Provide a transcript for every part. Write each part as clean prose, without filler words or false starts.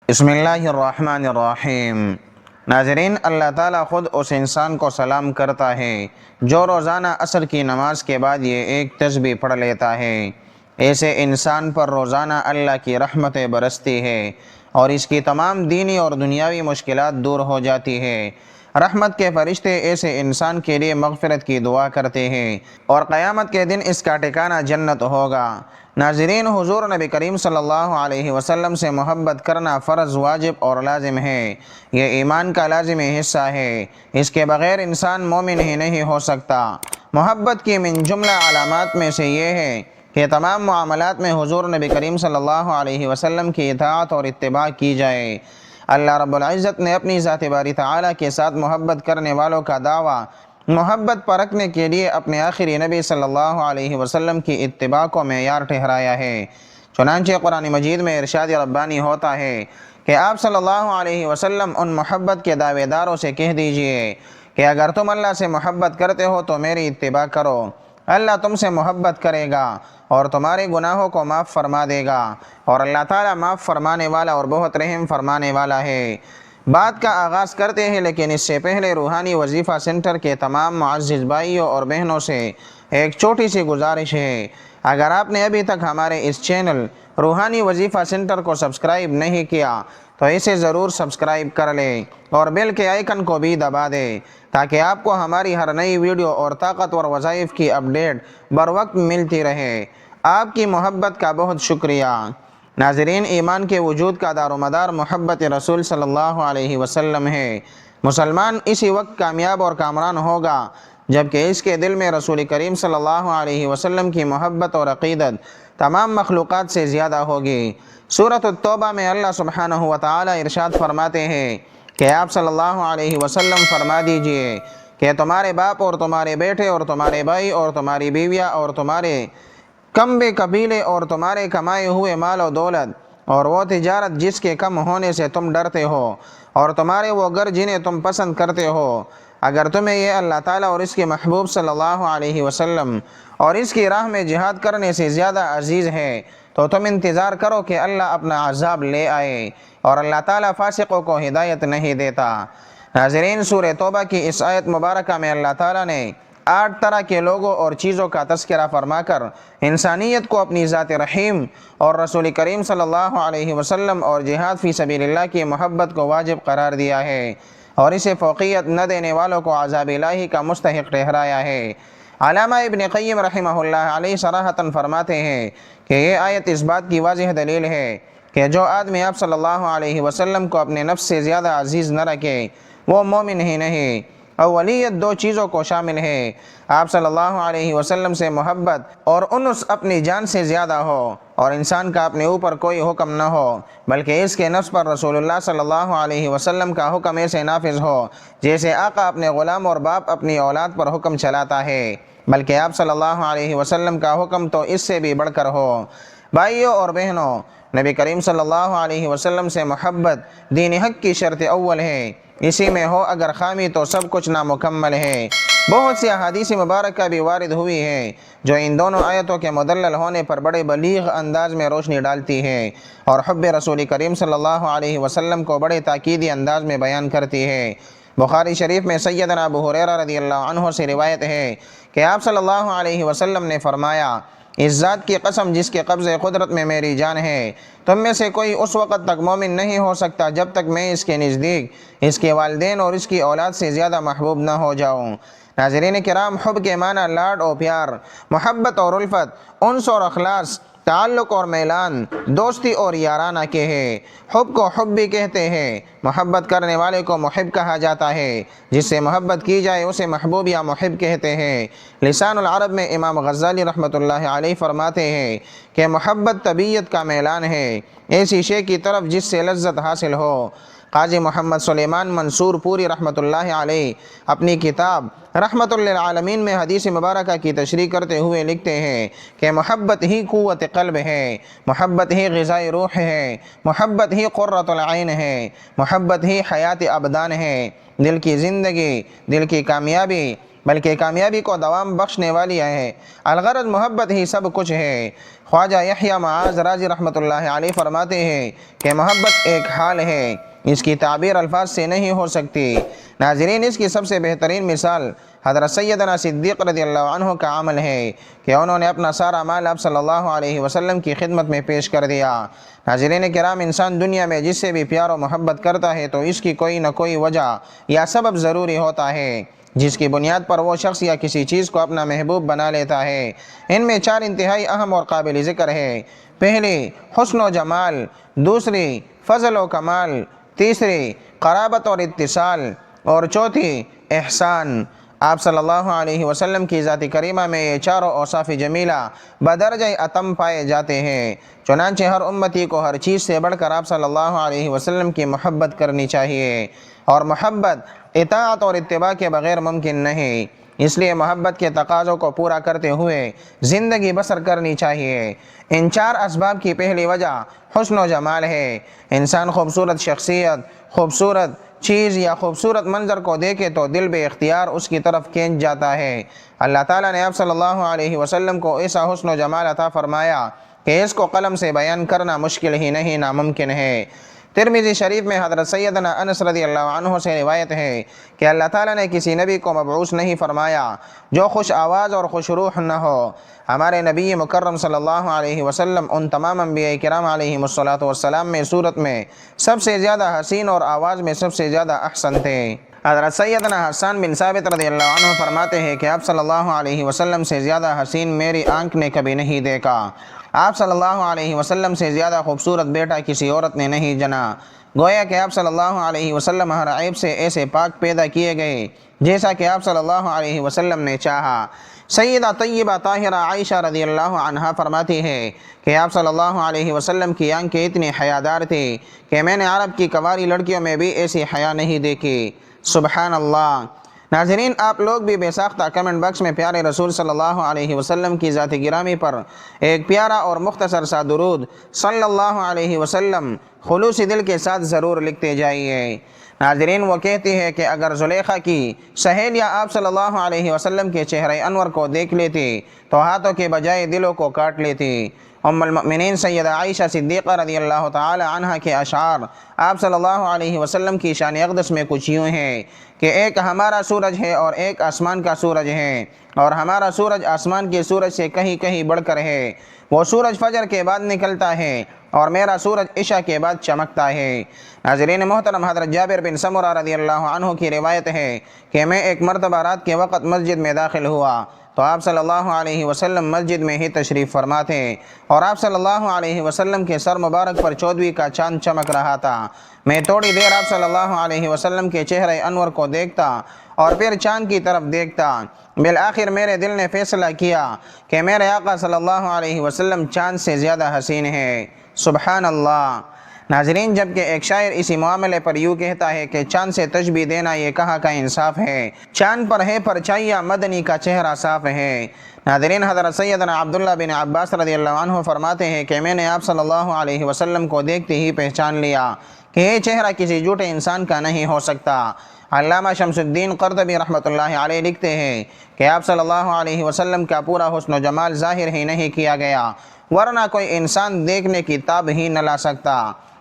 بسم اللہ الرحمن الرحیم۔ ناظرین، اللہ تعالیٰ خود اس انسان کو سلام کرتا ہے جو روزانہ عصر کی نماز کے بعد یہ ایک تسبیح پڑھ لیتا ہے۔ ایسے انسان پر روزانہ اللہ کی رحمتیں برستی ہے اور اس کی تمام دینی اور دنیاوی مشکلات دور ہو جاتی ہے۔ رحمت کے فرشتے ایسے انسان کے لیے مغفرت کی دعا کرتے ہیں اور قیامت کے دن اس کا ٹھکانہ جنت ہوگا۔ ناظرین، حضور نبی کریم صلی اللہ علیہ وسلم سے محبت کرنا فرض، واجب اور لازم ہے۔ یہ ایمان کا لازمی حصہ ہے، اس کے بغیر انسان مومن ہی نہیں ہو سکتا۔ محبت کی من جملہ علامات میں سے یہ ہے کہ تمام معاملات میں حضور نبی کریم صلی اللہ علیہ وسلم کی اطاعت اور اتباع کی جائے۔ اللہ رب العزت نے اپنی ذات باری تعالیٰ کے ساتھ محبت کرنے والوں کا دعویٰ محبت پرکھنے کے لیے اپنے آخری نبی صلی اللہ علیہ وسلم کی اتباع کو معیار ٹھہرایا ہے۔ چنانچہ قرآن مجید میں ارشاد ربانی ہوتا ہے کہ آپ صلی اللہ علیہ وسلم ان محبت کے دعوے داروں سے کہہ دیجئے کہ اگر تم اللہ سے محبت کرتے ہو تو میری اتباع کرو، اللہ تم سے محبت کرے گا اور تمہارے گناہوں کو معاف فرما دے گا، اور اللہ تعالیٰ معاف فرمانے والا اور بہت رحم فرمانے والا ہے۔ بات کا آغاز کرتے ہیں، لیکن اس سے پہلے روحانی وظیفہ سینٹر کے تمام معزز بھائیوں اور بہنوں سے ایک چھوٹی سی گزارش ہے۔ اگر آپ نے ابھی تک ہمارے اس چینل روحانی وظیفہ سینٹر کو سبسکرائب نہیں کیا تو اسے ضرور سبسکرائب کر لیں اور بیل کے آئیکن کو بھی دبا دیں تاکہ آپ کو ہماری ہر نئی ویڈیو اور طاقتور وظائف کی اپڈیٹ بروقت ملتی رہے۔ آپ کی محبت کا بہت شکریہ۔ ناظرین، ایمان کے وجود کا دار و مدار محبت رسول صلی اللہ علیہ وسلم ہے۔ مسلمان اسی وقت کامیاب اور کامران ہوگا جبکہ اس کے دل میں رسول کریم صلی اللہ علیہ وسلم کی محبت اور عقیدت تمام مخلوقات سے زیادہ ہوگی۔ سورۃ التوبہ میں اللہ سبحانہ و تعالی ارشاد فرماتے ہیں کہ آپ صلی اللہ علیہ وسلم فرما دیجئے کہ تمہارے باپ اور تمہارے بیٹے اور تمہارے بھائی اور تمہاری بیویاں اور تمہارے کمبے قبیلے اور تمہارے کمائے ہوئے مال و دولت اور وہ تجارت جس کے کم ہونے سے تم ڈرتے ہو اور تمہارے وہ گھر جنہیں تم پسند کرتے ہو، اگر تمہیں یہ اللہ تعالیٰ اور اس کے محبوب صلی اللہ علیہ وسلم اور اس کی راہ میں جہاد کرنے سے زیادہ عزیز ہے تو تم انتظار کرو کہ اللہ اپنا عذاب لے آئے، اور اللہ تعالیٰ فاسقوں کو ہدایت نہیں دیتا۔ ناظرین، سورہ توبہ کی اس آیت مبارکہ میں اللہ تعالیٰ نے 8 طرح کے لوگوں اور چیزوں کا تذکرہ فرما کر انسانیت کو اپنی ذات رحیم اور رسول کریم صلی اللہ علیہ وسلم اور جہاد فی سبیل اللہ کی محبت کو واجب قرار دیا ہے اور اسے فوقیت نہ دینے والوں کو عذاب الہی کا مستحق ٹھہرایا ہے۔ علامہ ابن قیم رحمہ اللہ علیہ صراحتاً فرماتے ہیں کہ یہ آیت اس بات کی واضح دلیل ہے کہ جو آدمی آپ صلی اللہ علیہ وسلم کو اپنے نفس سے زیادہ عزیز نہ رکھے وہ مومن ہی نہیں۔ اولیت 2 چیزوں کو شامل ہے: آپ صلی اللہ علیہ وسلم سے محبت اور انس اپنی جان سے زیادہ ہو، اور انسان کا اپنے اوپر کوئی حکم نہ ہو بلکہ اس کے نفس پر رسول اللہ صلی اللہ علیہ وسلم کا حکم ایسے نافذ ہو جیسے آقا اپنے غلام اور باپ اپنی اولاد پر حکم چلاتا ہے، بلکہ آپ صلی اللہ علیہ وسلم کا حکم تو اس سے بھی بڑھ کر ہو۔ بھائیوں اور بہنوں، نبی کریم صلی اللہ علیہ وسلم سے محبت دین حق کی شرط اول ہے۔ اسی میں ہو اگر خامی تو سب کچھ نامکمل ہے۔ بہت سی احادیث مبارکہ بھی وارد ہوئی ہیں جو ان دونوں آیتوں کے مدلل ہونے پر بڑے بلیغ انداز میں روشنی ڈالتی ہے اور حب رسول کریم صلی اللہ علیہ وسلم کو بڑے تاکیدی انداز میں بیان کرتی ہے۔ بخاری شریف میں سیدنا ابو ہریرہ رضی اللہ عنہ سے روایت ہے کہ آپ صلی اللہ علیہ وسلم نے فرمایا، اس ذات کی قسم جس کے قبضے قدرت میں میری جان ہے، تم میں سے کوئی اس وقت تک مومن نہیں ہو سکتا جب تک میں اس کے نزدیک اس کے والدین اور اس کی اولاد سے زیادہ محبوب نہ ہو جاؤں۔ ناظرین کرام، حب کے معنی لاڈ اور پیار، محبت اور الفت، انس اور اخلاص، تعلق اور میلان، دوستی اور یارانہ کے ہے۔ حب کو حب بھی کہتے ہیں۔ محبت کرنے والے کو محب کہا جاتا ہے، جس سے محبت کی جائے اسے محبوب یا محب کہتے ہیں۔ لسان العرب میں امام غزالی رحمۃ اللہ علیہ فرماتے ہیں کہ محبت طبیعت کا میلان ہے، ایسی شے کی طرف جس سے لذت حاصل ہو۔ قاضی محمد سلیمان منصور پوری رحمۃ اللہ علیہ اپنی کتاب رحمۃ للعالمین میں حدیث مبارکہ کی تشریح کرتے ہوئے لکھتے ہیں کہ محبت ہی قوت قلب ہے، محبت ہی غذائے روح ہے، محبت ہی قرۃ العین ہے، محبت ہی حیات ابدان ہے، دل کی زندگی، دل کی کامیابی، بلکہ کامیابی کو دوام بخشنے والی ہے۔ الغرض محبت ہی سب کچھ ہے۔ خواجہ یحییٰ معاذ رازی رحمۃ اللہ علیہ فرماتے ہیں کہ محبت ایک حال ہے، اس کی تعبیر الفاظ سے نہیں ہو سکتی۔ ناظرین، اس کی سب سے بہترین مثال حضرت سیدنا صدیق رضی اللہ عنہ کا عمل ہے کہ انہوں نے اپنا سارا مال آپ صلی اللہ علیہ وسلم کی خدمت میں پیش کر دیا۔ ناظرین کرام، انسان دنیا میں جس سے بھی پیار و محبت کرتا ہے تو اس کی کوئی نہ کوئی وجہ یا سبب ضروری ہوتا ہے جس کی بنیاد پر وہ شخص یا کسی چیز کو اپنا محبوب بنا لیتا ہے۔ ان میں 4 انتہائی اہم اور قابل ذکر ہے۔ پہلی، حسن و جمال، دوسری، فضل و کمال، تیسری، قرابت اور اتصال، اور چوتھی، احسان۔ آپ صلی اللہ علیہ وسلم کی ذات کریمہ میں یہ چاروں اوصاف جمیلہ بدرجہ اتم پائے جاتے ہیں۔ چنانچہ ہر امتی کو ہر چیز سے بڑھ کر آپ صلی اللہ علیہ وسلم کی محبت کرنی چاہیے، اور محبت اطاعت اور اتباع کے بغیر ممکن نہیں۔ اس لیے محبت کے تقاضوں کو پورا کرتے ہوئے زندگی بسر کرنی چاہیے۔ ان 4 اسباب کی پہلی وجہ حسن و جمال ہے۔ انسان خوبصورت شخصیت، خوبصورت چیز یا خوبصورت منظر کو دیکھے تو دل بے اختیار اس کی طرف کھینچ جاتا ہے۔ اللہ تعالیٰ نے آپ صلی اللہ علیہ وسلم کو ایسا حسن و جمال عطا فرمایا کہ اس کو قلم سے بیان کرنا مشکل ہی نہیں، ناممکن ہے۔ ترمذی شریف میں حضرت سیدنا انس رضی اللہ عنہ سے روایت ہے کہ اللہ تعالیٰ نے کسی نبی کو مبعوث نہیں فرمایا جو خوش آواز اور خوش روح نہ ہو۔ ہمارے نبی مکرم صلی اللہ علیہ وسلم ان تمام انبیاء کرام علیہم الصلاۃ والسلام میں صورت میں سب سے زیادہ حسین اور آواز میں سب سے زیادہ احسن تھے۔ حضرت سیدنا حسان بن ثابت رضی اللہ عنہ فرماتے ہیں کہ آپ صلی اللہ علیہ وسلم سے زیادہ حسین میری آنکھ نے کبھی نہیں دیکھا۔ آپ صلی اللہ علیہ وسلم سے زیادہ خوبصورت بیٹا کسی عورت نے نہیں جنا۔ گویا کہ آپ صلی اللہ علیہ وسلم ہر عیب سے ایسے پاک پیدا کیے گئے جیسا کہ آپ صلی اللہ علیہ وسلم نے چاہا۔ سیدہ طیبہ طاہرہ عائشہ رضی اللہ عنہا فرماتی ہے کہ آپ صلی اللہ علیہ وسلم کی آنکھیں اتنی حیادار تھی کہ میں نے عرب کی کنواری لڑکیوں میں بھی ایسی حیا نہیں دیکھی۔ سبحان اللہ۔ ناظرین، آپ لوگ بھی بے ساختہ کمنٹ باکس میں پیارے رسول صلی اللہ علیہ وسلم کی ذات گرامی پر ایک پیارا اور مختصر سا درود صلی اللہ علیہ وسلم خلوص دل کے ساتھ ضرور لکھتے جائیے۔ ناظرین، وہ کہتی ہے کہ اگر زلیخا کی سہیلیاں آپ صلی اللہ علیہ وسلم کے چہرے انور کو دیکھ لیتی تو ہاتھوں کے بجائے دلوں کو کاٹ لیتی۔ ام المؤمنین سیدہ عائشہ صدیقہ رضی اللہ تعالی عنہ کے اشعار آپ صلی اللہ علیہ وسلم کی شان اقدس میں کچھ یوں ہیں کہ ایک ہمارا سورج ہے اور ایک آسمان کا سورج ہے، اور ہمارا سورج آسمان کے سورج سے کہیں کہیں بڑھ کر ہے۔ وہ سورج فجر کے بعد نکلتا ہے اور میرا سورج عشاء کے بعد چمکتا ہے۔ ناظرین محترم، حضرت جابر بن سمرہ رضی اللہ عنہ کی روایت ہے کہ میں ایک مرتبہ رات کے وقت مسجد میں داخل ہوا تو آپ صلی اللہ علیہ وسلم مسجد میں ہی تشریف فرما تھے، اور آپ صلی اللہ علیہ وسلم کے سر مبارک پر 14ویں کا چاند چمک رہا تھا۔ میں تھوڑی دیر آپ صلی اللہ علیہ وسلم کے چہرے انور کو دیکھتا اور پھر چاند کی طرف دیکھتا۔ بالآخر میرے دل نے فیصلہ کیا کہ میرے آقا صلی اللہ علیہ وسلم چاند سے زیادہ حسین ہے۔ سبحان اللہ۔ ناظرین، جبکہ ایک شاعر اسی معاملے پر یوں کہتا ہے کہ چاند سے تشبیہ دینا یہ کہاں کا انصاف ہے، چاند پر ہے پرچھائیاں مدنی کا چہرہ صاف ہے۔ ناظرین، حضرت سیدنا عبداللہ بن عباس رضی اللہ عنہ فرماتے ہیں کہ میں نے آپ صلی اللہ علیہ وسلم کو دیکھتے ہی پہچان لیا کہ یہ چہرہ کسی جھوٹے انسان کا نہیں ہو سکتا۔ علامہ شمس الدین قرطبی رحمۃ اللہ علیہ لکھتے ہیں کہ آپ صلی اللہ علیہ وسلم کا پورا حسن و جمال ظاہر ہی نہیں کیا گیا، ورنہ کوئی انسان دیکھنے کی تاب ہی نہ لا سکتا۔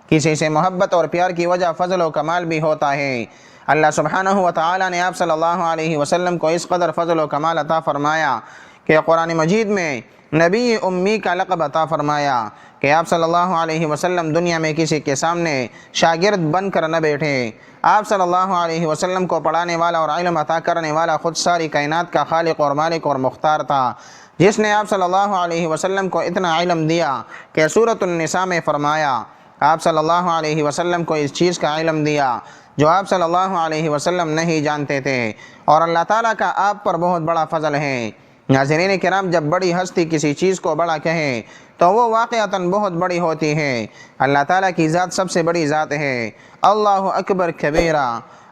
کسی سے محبت اور پیار کی وجہ فضل و کمال بھی ہوتا ہے۔ اللہ سبحانہ و تعالی نے آپ صلی اللہ علیہ وسلم کو اس قدر فضل و کمال عطا فرمایا کہ قرآن مجید میں نبی امی کا لقب عطا فرمایا کہ آپ صلی اللہ علیہ وسلم دنیا میں کسی کے سامنے شاگرد بن کر نہ بیٹھے۔ آپ صلی اللہ علیہ وسلم کو پڑھانے والا اور علم عطا کرنے والا خود ساری کائنات کا خالق اور مالک اور مختار تھا، جس نے آپ صلی اللہ علیہ وسلم کو اتنا علم دیا کہ سورۃ النساء میں فرمایا آپ صلی اللہ علیہ وسلم کو اس چیز کا علم دیا جو آپ صلی اللہ علیہ وسلم نہیں جانتے تھے، اور اللہ تعالیٰ کا آپ پر بہت بڑا فضل ہے۔ ناظرین کرام، جب بڑی ہستی کسی چیز کو بڑا کہے تو وہ واقعتاً بہت بڑی ہوتی ہے۔ اللہ تعالیٰ کی ذات سب سے بڑی ذات ہے۔ اللہ اکبر کبیرہ۔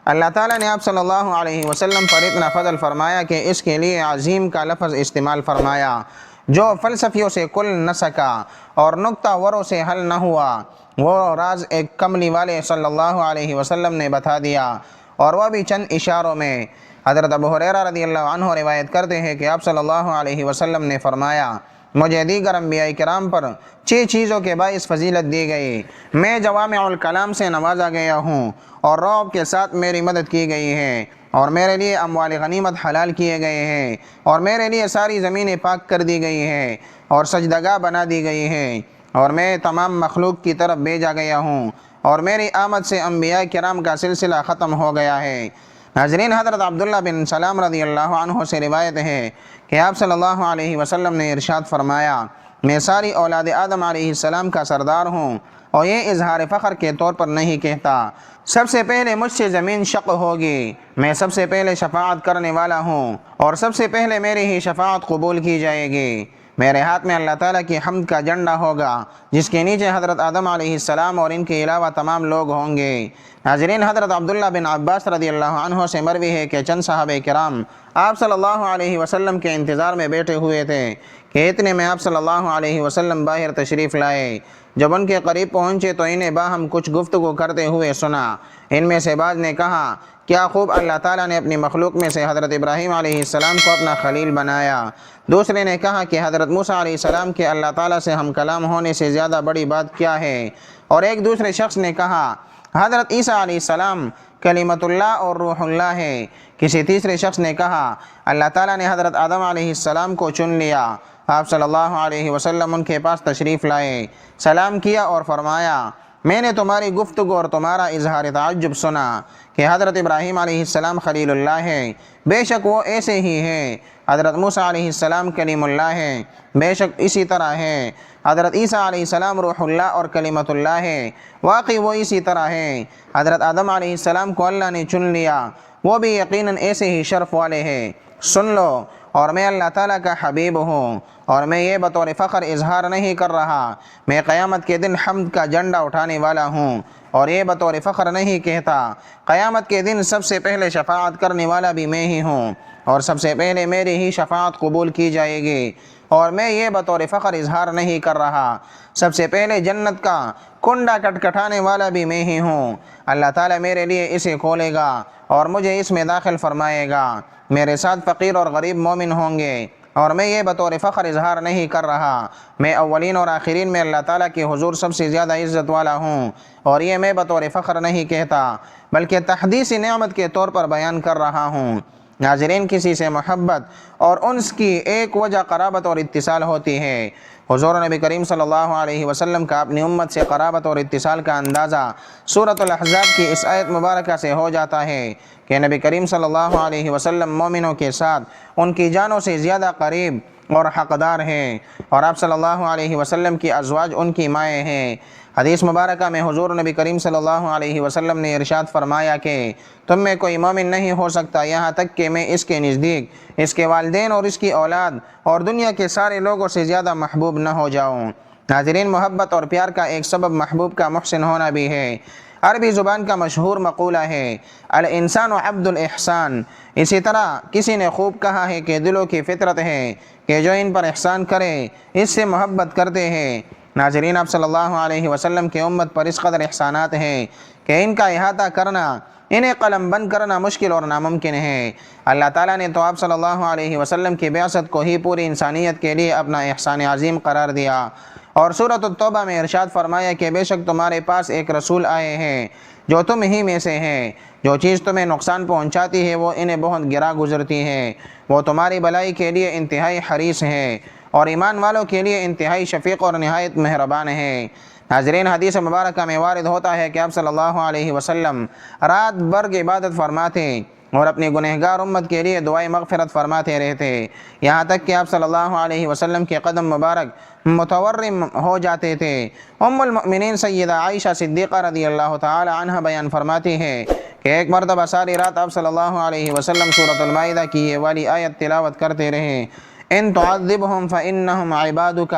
اللہ تعالیٰ نے آپ صلی اللہ علیہ وسلم پر اتنا فضل فرمایا کہ اس کے لیے عظیم کا لفظ استعمال فرمایا جو فلسفیوں سے کل نہ سکا اور نکتہ وروں سے حل نہ ہوا۔ وہ راز ایک کملی والے صلی اللہ علیہ وسلم نے بتا دیا، اور وہ بھی چند اشاروں میں۔ حضرت ابو ہریرہ رضی اللہ عنہ روایت کرتے ہیں کہ آپ صلی اللہ علیہ وسلم نے فرمایا مجھے دیگر انبیاء کرام پر 6 چیزوں کے باعث فضیلت دی گئی۔ میں جوامع الکلام سے نوازا گیا ہوں اور رعب کے ساتھ میری مدد کی گئی ہے، اور میرے لیے اموال غنیمت حلال کیے گئے ہیں، اور میرے لیے ساری زمینیں پاک کر دی گئی ہیں اور سجدگاہ بنا دی گئی ہیں، اور میں تمام مخلوق کی طرف بھیجا گیا ہوں، اور میری آمد سے انبیاء کرام کا سلسلہ ختم ہو گیا ہے۔ ناظرین، حضرت عبداللہ بن سلام رضی اللہ عنہ سے روایت ہے کہ آپ صلی اللہ علیہ وسلم نے ارشاد فرمایا، میں ساری اولاد آدم علیہ السلام کا سردار ہوں، اور یہ اظہار فخر کے طور پر نہیں کہتا۔ سب سے پہلے مجھ سے زمین شق ہوگی، میں سب سے پہلے شفاعت کرنے والا ہوں، اور سب سے پہلے میری ہی شفاعت قبول کی جائے گی۔ میرے ہاتھ میں اللہ تعالیٰ کی حمد کا جھنڈا ہوگا، جس کے نیچے حضرت آدم علیہ السلام اور ان کے علاوہ تمام لوگ ہوں گے۔ ناظرین، حضرت عبداللہ بن عباس رضی اللہ عنہ سے مروی ہے کہ چند صحابہ کرام آپ صلی اللہ علیہ وسلم کے انتظار میں بیٹھے ہوئے تھے کہ اتنے میں آپ صلی اللہ علیہ وسلم باہر تشریف لائے۔ جب ان کے قریب پہنچے تو انہیں باہم کچھ گفتگو کرتے ہوئے سنا۔ ان میں سے بعض نے کہا، کیا خوب اللہ تعالیٰ نے اپنی مخلوق میں سے حضرت ابراہیم علیہ السلام کو اپنا خلیل بنایا۔ دوسرے نے کہا کہ حضرت موسیٰ علیہ السلام کے اللہ تعالیٰ سے ہم کلام ہونے سے زیادہ بڑی بات کیا ہے؟ اور ایک دوسرے شخص نے کہا، حضرت عیسیٰ علیہ السلام کلمۃ اللہ اور روح اللہ ہے۔ کسی تیسرے شخص نے کہا، اللہ تعالیٰ نے حضرت آدم علیہ السلام کو چن لیا۔ آپ صلی اللہ علیہ وسلم ان کے پاس تشریف لائے، سلام کیا اور فرمایا، میں نے تمہاری گفتگو اور تمہارا اظہار تعجب سنا کہ حضرت ابراہیم علیہ السلام خلیل اللہ ہے، بے شک وہ ایسے ہی ہیں۔ حضرت موسیٰ علیہ السلام کلیم اللہ ہے، بے شک اسی طرح ہے۔ حضرت عیسیٰ علیہ السلام روح اللہ اور کلمۃ اللہ ہے، واقعی وہ اسی طرح ہے۔ حضرت آدم علیہ السلام کو اللہ نے چن لیا، وہ بھی یقیناً ایسے ہی شرف والے ہیں۔ سن لو، اور میں اللہ تعالیٰ کا حبیب ہوں، اور میں یہ بطور فخر اظہار نہیں کر رہا، میں قیامت کے دن حمد کا جھنڈا اٹھانے والا ہوں، اور یہ بطور فخر نہیں کہتا۔ قیامت کے دن سب سے پہلے شفاعت کرنے والا بھی میں ہی ہوں، اور سب سے پہلے میری ہی شفاعت قبول کی جائے گی، اور میں یہ بطور فخر اظہار نہیں کر رہا، سب سے پہلے جنت کا کنڈا کٹکھٹانے والا بھی میں ہی ہوں۔ اللہ تعالیٰ میرے لیے اسے کھولے گا اور مجھے اس میں داخل فرمائے گا۔ میرے ساتھ فقیر اور غریب مومن ہوں گے، اور میں یہ بطور فخر اظہار نہیں کر رہا، میں اولین اور آخرین میں اللہ تعالیٰ کے حضور سب سے زیادہ عزت والا ہوں، اور یہ میں بطور فخر نہیں کہتا بلکہ تحدیث نعمت کے طور پر بیان کر رہا ہوں۔ ناظرین، کسی سے محبت اور انس کی ایک وجہ قرابت اور اتصال ہوتی ہے۔ حضور نبی کریم صلی اللہ علیہ وسلم کا اپنی امت سے قرابت اور اتصال کا اندازہ سورۃ الاحزاب کی اس آیت مبارکہ سے ہو جاتا ہے کہ نبی کریم صلی اللہ علیہ وسلم مومنوں کے ساتھ ان کی جانوں سے زیادہ قریب اور حقدار ہیں، اور آپ صلی اللہ علیہ وسلم کی ازواج ان کی مائیں ہیں۔ حدیث مبارکہ میں حضور نبی کریم صلی اللہ علیہ وسلم نے ارشاد فرمایا کہ تم میں کوئی مومن نہیں ہو سکتا یہاں تک کہ میں اس کے نزدیک اس کے والدین اور اس کی اولاد اور دنیا کے سارے لوگوں سے زیادہ محبوب نہ ہو جاؤں۔ ناظرین، محبت اور پیار کا ایک سبب محبوب کا محسن ہونا بھی ہے۔ عربی زبان کا مشہور مقولہ ہے، الانسان عبد الاحسان۔ اسی طرح کسی نے خوب کہا ہے کہ دلوں کی فطرت ہے کہ جو ان پر احسان کرے اس سے محبت کرتے ہیں۔ ناظرین، آپ صلی اللہ علیہ وسلم کی امت پر اس قدر احسانات ہیں کہ ان کا احاطہ کرنا، انہیں قلم بند کرنا مشکل اور ناممکن ہے۔ اللہ تعالیٰ نے تو آپ صلی اللہ علیہ وسلم کی بعثت کو ہی پوری انسانیت کے لیے اپنا احسان عظیم قرار دیا، اور سورۃ التوبہ میں ارشاد فرمایا کہ بے شک تمہارے پاس ایک رسول آئے ہیں جو تم ہی میں سے ہیں، جو چیز تمہیں نقصان پہنچاتی ہے وہ انہیں بہت گرا گزرتی ہے، وہ تمہاری بھلائی کے لیے انتہائی حریص ہے، اور ایمان والوں کے لیے انتہائی شفیق اور نہایت مہربان ہے۔ ناظرین، حدیث مبارکہ میں وارد ہوتا ہے کہ آپ صلی اللہ علیہ وسلم رات بھر عبادت فرماتے اور اپنی گنہگار امت کے لیے دعائیں مغفرت فرماتے رہتے، یہاں تک کہ آپ صلی اللہ علیہ وسلم کے قدم مبارک متورم ہو جاتے تھے۔ ام المؤمنین سیدہ عائشہ صدیقہ رضی اللہ تعالی عنہ بیان فرماتی ہے کہ ایک مرتبہ ساری رات آپ صلی اللہ علیہ وسلم سورۃ المائدہ کی یہ والی آیت تلاوت کرتے رہے، ان تعذبہم فانہم عبادک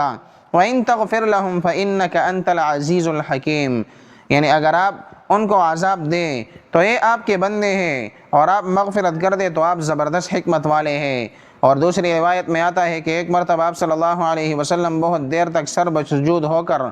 وَإِن تَغْفِرْ لَهُمْ فَإِنَّكَ أَنْتَ الْعَزِيزُ الْحَكِيمُ، یعنی اگر آپ ان کو عذاب دیں تو یہ آپ کے بندے ہیں، اور آپ مغفرت کر دیں تو آپ زبردست حکمت والے ہیں۔ اور دوسری روایت میں آتا ہے کہ ایک مرتبہ آپ صلی اللہ علیہ وسلم بہت دیر تک سر بسجود ہو کر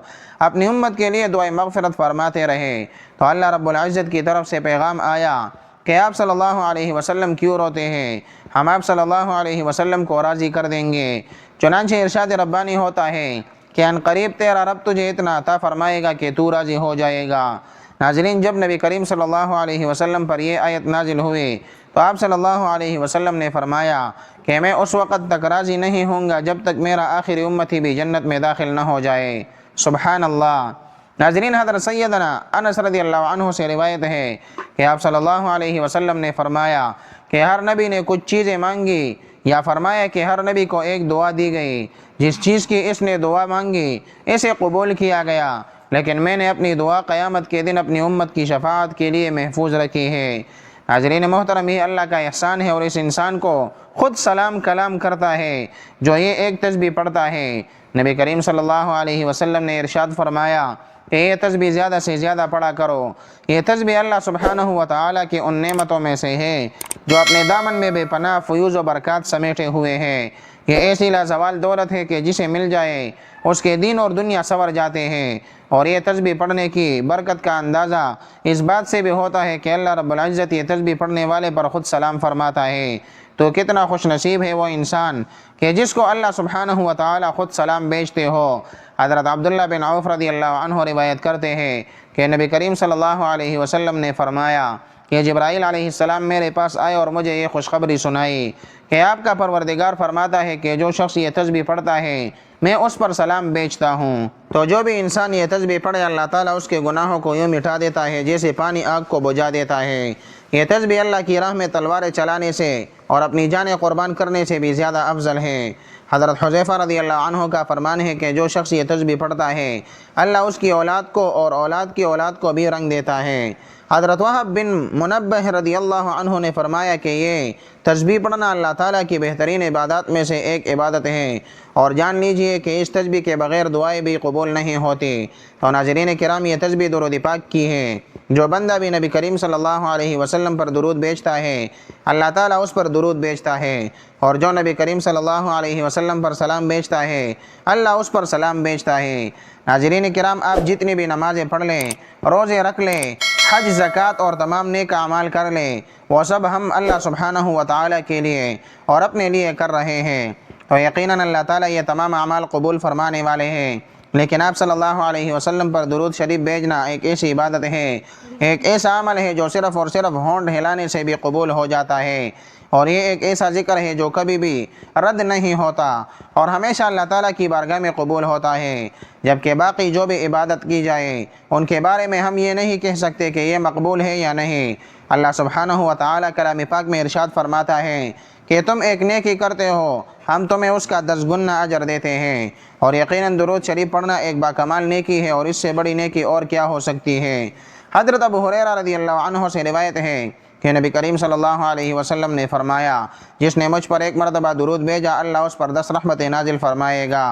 اپنی امت کے لیے دعائیں مغفرت فرماتے رہے، تو اللہ رب العزت کی طرف سے پیغام آیا کہ آپ صلی اللہ علیہ وسلم کیوں روتے ہیں، ہم آپ صلی اللہ علیہ وسلم کو راضی کر دیں گے۔ چنانچہ ارشاد ربانی ہوتا ہے کہ ان قریب تیرا رب تجھے اتنا عطا فرمائے گا کہ تو راضی ہو جائے گا۔ ناظرین، جب نبی کریم صلی اللہ علیہ وسلم پر یہ آیت نازل ہوئی تو آپ صلی اللہ علیہ وسلم نے فرمایا کہ میں اس وقت تک راضی نہیں ہوں گا جب تک میرا آخری امتی بھی جنت میں داخل نہ ہو جائے۔ سبحان اللہ۔ ناظرین، حضرت سیدنا انس رضی اللہ عنہ سے روایت ہے کہ آپ صلی اللہ علیہ وسلم نے فرمایا کہ ہر نبی نے کچھ چیزیں مانگی، یا فرمایا کہ ہر نبی کو ایک دعا دی گئی، جس چیز کی اس نے دعا مانگی اسے قبول کیا گیا، لیکن میں نے اپنی دعا قیامت کے دن اپنی امت کی شفاعت کے لیے محفوظ رکھی ہے۔ ناظرین محترم، یہ اللہ کا احسان ہے، اور اس انسان کو خود سلام کلام کرتا ہے جو یہ ایک تسبیح پڑھتا ہے۔ نبی کریم صلی اللہ علیہ وسلم نے ارشاد فرمایا کہ یہ تسبیح زیادہ سے زیادہ پڑھا کرو۔ یہ تسبیح اللہ سبحانہ و تعالیٰ کی ان نعمتوں میں سے ہے جو اپنے دامن میں بے پناہ فیوز و برکات سمیٹے ہوئے ہیں۔ یہ ایسی لازوال دولت ہے کہ جسے مل جائے اس کے دین اور دنیا سنور جاتے ہیں، اور یہ تسبیح پڑھنے کی برکت کا اندازہ اس بات سے بھی ہوتا ہے کہ اللہ رب العزت یہ تسبیح پڑھنے والے پر خود سلام فرماتا ہے۔ تو کتنا خوش نصیب ہے وہ انسان کہ جس کو اللہ سبحانہ و تعالیٰ خود سلام بھیجتے ہو۔ حضرت عبداللہ بن عوف رضی اللہ عنہ روایت کرتے ہیں کہ نبی کریم صلی اللہ علیہ وسلم نے فرمایا کہ جبرائیل علیہ السلام میرے پاس آئے اور مجھے یہ خوشخبری سنائی کہ آپ کا پروردگار فرماتا ہے کہ جو شخص یہ تسبیح پڑھتا ہے میں اس پر سلام بھیجتا ہوں۔ تو جو بھی انسان یہ تسبیح پڑھے اللہ تعالیٰ اس کے گناہوں کو یوں مٹا دیتا ہے جیسے پانی آگ کو بجھا دیتا ہے۔ یہ تسبیح اللہ کی راہ میں تلواریں چلانے سے اور اپنی جانیں قربان کرنے سے بھی زیادہ افضل ہے۔ حضرت حذیفہ رضی اللہ عنہ کا فرمان ہے کہ جو شخص یہ تسبیح پڑھتا ہے اللہ اس کی اولاد کو اور اولاد کی اولاد کو بھی رنگ دیتا ہے۔ حضرت وہب بن منبہ رضی اللہ عنہ نے فرمایا کہ یہ تسبیح پڑھنا اللہ تعالیٰ کی بہترین عبادات میں سے ایک عبادت ہے، اور جان لیجئے کہ اس تسبیح کے بغیر دعائیں بھی قبول نہیں ہوتی۔ تو ناظرین کرام، یہ تسبیح درود پاک کی ہے۔ جو بندہ بھی نبی کریم صلی اللہ علیہ وسلم پر درود بھیجتا ہے اللہ تعالیٰ اس پر درود بھیجتا ہے، اور جو نبی کریم صلی اللہ علیہ وسلم پر سلام بھیجتا ہے اللہ اس پر سلام بھیجتا ہے۔ ناظرین کرام، آپ جتنی بھی نمازیں پڑھ لیں، روزے رکھ لیں، حج، زکوٰۃ اور تمام نیک اعمال کر لیں، وہ سب ہم اللہ سبحانہ و تعالیٰ کے لیے اور اپنے لیے کر رہے ہیں، تو یقیناً اللہ تعالیٰ یہ تمام اعمال قبول فرمانے والے ہیں۔ لیکن آپ صلی اللہ علیہ وسلم پر درود شریف بھیجنا ایک ایسی عبادت ہے، ایک ایسا عمل ہے جو صرف اور صرف ہونٹ ہلانے سے بھی قبول ہو جاتا ہے، اور یہ ایک ایسا ذکر ہے جو کبھی بھی رد نہیں ہوتا اور ہمیشہ اللہ تعالیٰ کی بارگاہ میں قبول ہوتا ہے، جبکہ باقی جو بھی عبادت کی جائے ان کے بارے میں ہم یہ نہیں کہہ سکتے کہ یہ مقبول ہے یا نہیں۔ اللہ سبحانہ و تعالیٰ کلام پاک میں ارشاد فرماتا ہے کہ تم ایک نیکی کرتے ہو ہم تمہیں اس کا 10 گنا اجر دیتے ہیں، اور یقیناً درود شریف پڑھنا ایک باکمال نیکی ہے، اور اس سے بڑی نیکی اور کیا ہو سکتی ہے۔ حضرت ابو ہریرہ رضی اللہ عنہ سے روایت ہے کہ نبی کریم صلی اللہ علیہ وسلم نے فرمایا جس نے مجھ پر ایک مرتبہ درود بھیجا اللہ اس پر 10 رحمتیں نازل فرمائے گا۔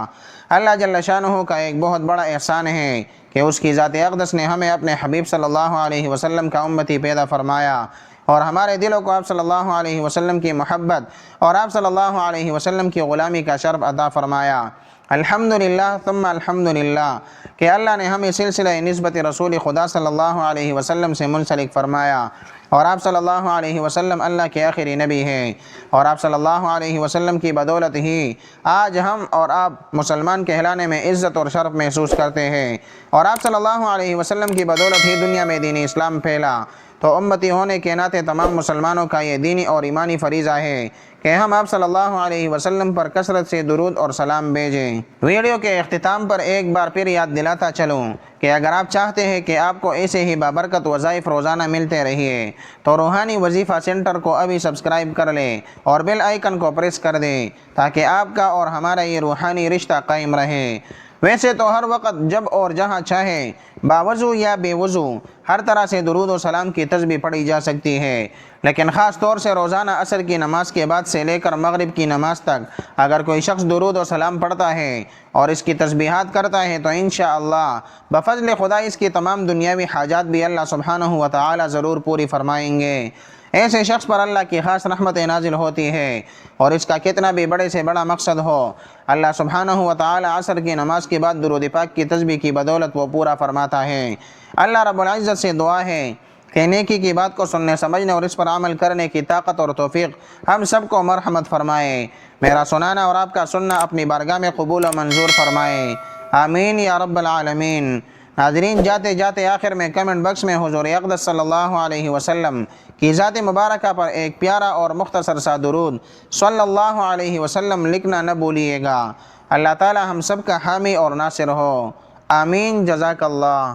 اللہ جل شانہ کا ایک بہت بڑا احسان ہے کہ اس کی ذات اقدس نے ہمیں اپنے حبیب صلی اللہ علیہ وسلم کا امتی پیدا فرمایا، اور ہمارے دلوں کو آپ صلی اللہ علیہ وسلم کی محبت اور آپ صلی اللہ علیہ وسلم کی غلامی کا شرف عطا فرمایا۔ الحمدللہ ثم الحمدللہ کہ اللہ نے ہمیں سلسلہ نسبت رسول خدا صلی اللہ علیہ وسلم سے منسلک فرمایا، اور آپ صلی اللہ علیہ وسلم اللہ کے آخری نبی ہیں، اور آپ صلی اللہ علیہ وسلم کی بدولت ہی آج ہم اور آپ مسلمان کہلانے میں عزت اور شرف محسوس کرتے ہیں، اور آپ صلی اللہ علیہ وسلم کی بدولت ہی دنیا میں دین اسلام پھیلا۔ تو امتی ہونے کے ناطے تمام مسلمانوں کا یہ دینی اور ایمانی فریضہ ہے کہ ہم آپ صلی اللہ علیہ وسلم پر کثرت سے درود اور سلام بھیجیں۔ ویڈیو کے اختتام پر ایک بار پھر یاد دلاتا چلوں کہ اگر آپ چاہتے ہیں کہ آپ کو ایسے ہی بابرکت وظائف روزانہ ملتے رہیے تو روحانی وظیفہ سینٹر کو ابھی سبسکرائب کر لیں اور بیل آئیکن کو پریس کر دیں تاکہ آپ کا اور ہمارا یہ روحانی رشتہ قائم رہے۔ ویسے تو ہر وقت جب اور جہاں چاہے باوضو یا بے وضو ہر طرح سے درود و سلام کی تسبیح پڑھی جا سکتی ہے، لیکن خاص طور سے روزانہ عصر کی نماز کے بعد سے لے کر مغرب کی نماز تک اگر کوئی شخص درود و سلام پڑھتا ہے اور اس کی تسبیحات کرتا ہے تو انشاءاللہ بفضل خدا اس کی تمام دنیاوی حاجات بھی اللہ سبحانہ و تعالی ضرور پوری فرمائیں گے۔ ایسے شخص پر اللہ کی خاص رحمت نازل ہوتی ہے، اور اس کا کتنا بھی بڑے سے بڑا مقصد ہو اللہ سبحانہ و تعالی عصر کی نماز کے بعد درود پاک کی تسبیح کی بدولت وہ پورا فرماتا ہے۔ اللہ رب العزت سے دعا ہے کہ نیکی کی بات کو سننے سمجھنے اور اس پر عمل کرنے کی طاقت اور توفیق ہم سب کو مرحمت فرمائے۔ میرا سنانا اور آپ کا سننا اپنی بارگاہ میں قبول و منظور فرمائے، آمین یا رب العالمین۔ ناظرین، جاتے جاتے آخر میں کمنٹ باکس میں حضور اقدس صلی اللہ علیہ وسلم کی ذات مبارکہ پر ایک پیارا اور مختصر سا درود صلی اللہ علیہ وسلم لکھنا نہ بھولیے گا۔ اللہ تعالی ہم سب کا حامی اور ناصر ہو، آمین، جزاک اللہ۔